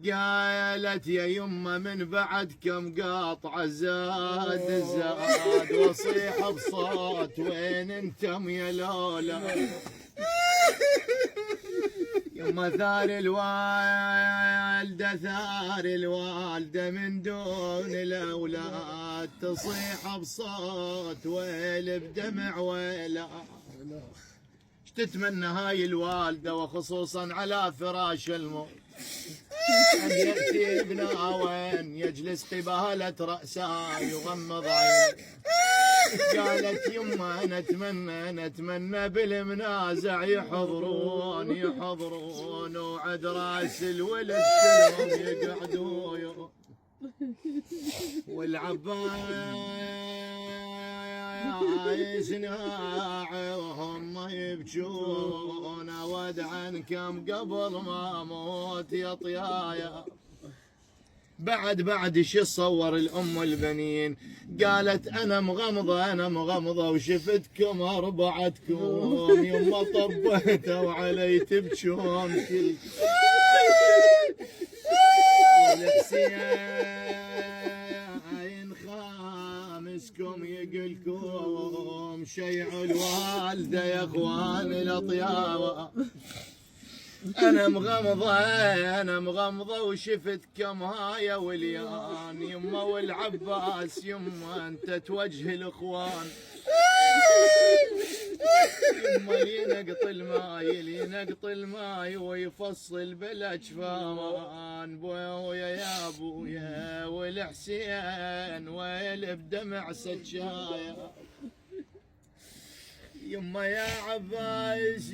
قالت يا يمه من بعد كم قاطعه زاد واصيح بصوت وين انتم يا لولا. يما ثار الوالده من دون الاولاد تصيح بصوت ويل بدمع ويلا. ايش تتمنى هاي الوالده وخصوصا على فراش الموت؟ أن يأتي ابنها وين يجلس قبالة رأسها يغمض عينه. قالت يما نتمنى بالمنازع يحضرون وعد راس الولد كلهم يقعدوا والعباس ناعهم يبجون ود عنكم قبل ما موت يا طيايا. بعد شو صور الام البنين؟ قالت انا مغمضه وشفتكم اربعتكم يما طبيتوا علي تبكون كل والحسين خامسكم يقلكم شيعوا الوالده يا اخوان الاطياوه. أنا مغمضة وشفت كم هاي وليان يما والعباس يما أنت توجه الإخوان. يما ينقط الماي ويفصل بالأجفان بويا يا أبويا والحسين ويل بدمع سجايا. يما يا عباس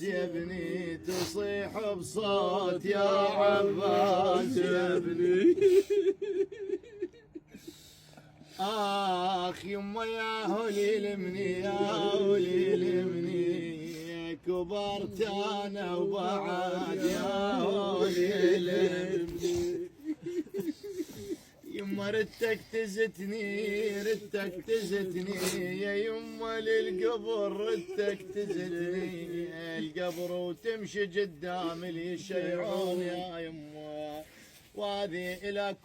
يا ابني تصيح بصوت يا عباس يا ابني. آخ يما يا هولي لمني كبرت أنا وبعد يا هولي لمني. يما ردتك تزتني يا يما للقبر ردتك تزتني القبر وتمشي قدام اللي يشيعون يا يما. وهذه إلى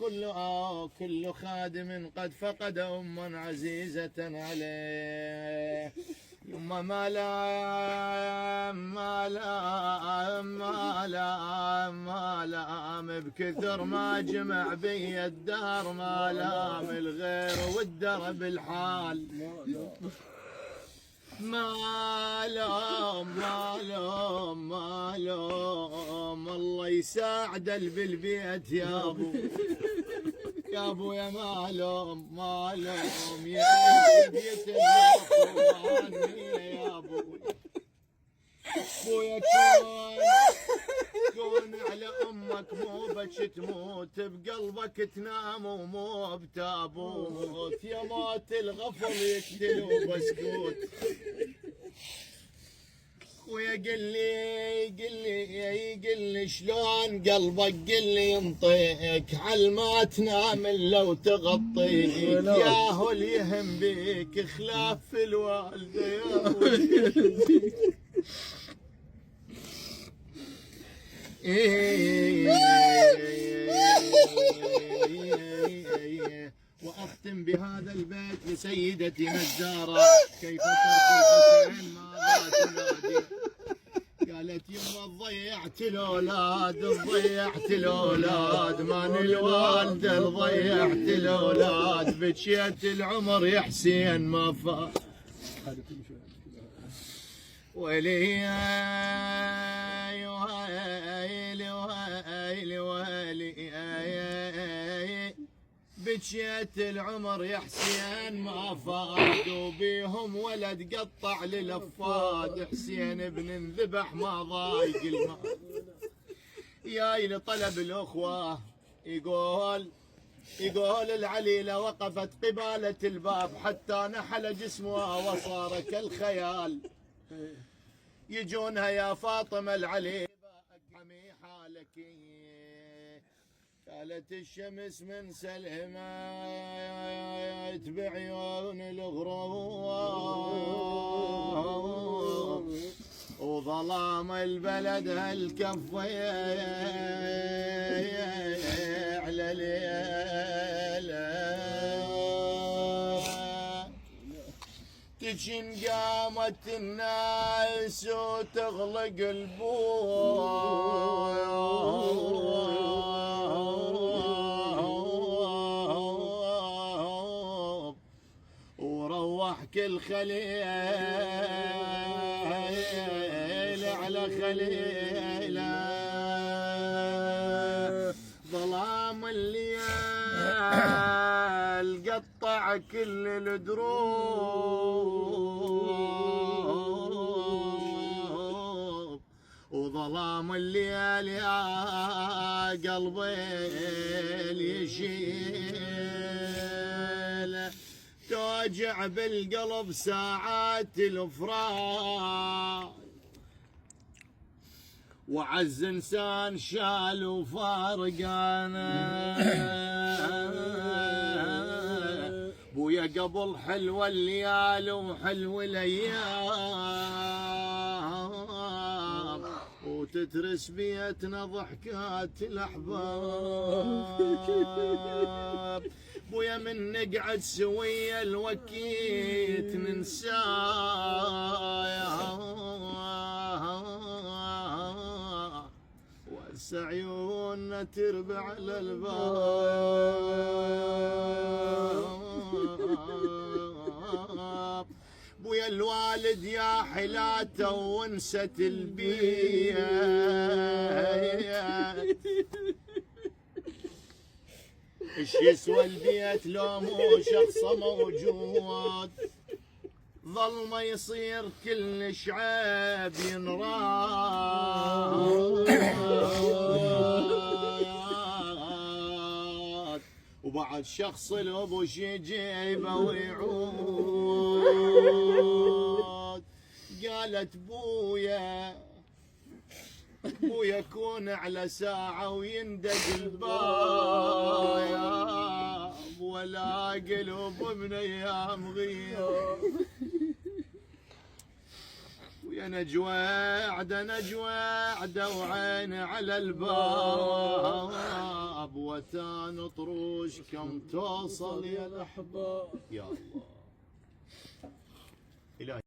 كل خادم قد فقد أما عزيزة عليه. يما ما لام بكثر ما جمع بي الدار ما لام الغير والدرب الحال. ما لام الله يساعد بالبيت يا ابو يا ما لام يا بيت يا ابويا كون على امك مو بش تموت بقلبك تنام ومو بتابوت يا مات الغفل يقتلوا بسكوت. ويا قل لي شلون قلبك قل لي ينطيك عل ما تنام لو تغطيك يا هو اللي يهم بيك خلاف الوالده يا وأختم بهذا البيت لسيدتي نزارة كيف ترك الحسين ماذا تنادي. قالت يما ضيعت الأولاد ماني الوالدة ضيعت الأولاد بكيت العمر يا حسين ما فات ويلي بكيت العمر يا حسين ما فاد وبيهم ولد قطع للافاد. حسين بن انذبح ما ضايق الماء ياي لطلب الاخوه يقول العليله وقفت قباله الباب حتى نحل جسمها وصار كالخيال. يجونها يا فاطمه العليله حمي حالك قالت الشمس من سلهما بعيون الغروب وظلام البلد هالكفي على ليلة تجن قامت الناس وتغلق البوب وروح كل خليل على خليله ظلام الليل قطع كل الدروب وظلام الليل يا قلبي يشيل توجع بالقلب ساعات الافراق وعز انسان شال وفارقانا بويا قبل حلوة الليالي وحلو الايام وتترس بيتنا ضحكات الاحباب بويا من نقعد سوية الوكيت ننساه عيوننا تربع على الباب بويا الوالد يا حلاته ونست البيت ايش يسوى البيت لو مو شخصه موجود ظل ما يصير كل شعب ينراد وبعد شخص الابوش يجيبه ويعود قالت بويا يكون على ساعة ويندق الباب ولا قلب من ايام غير ويا نجوعده وعين على الباب وتان طروش كم توصل يا الاحباب يا الله.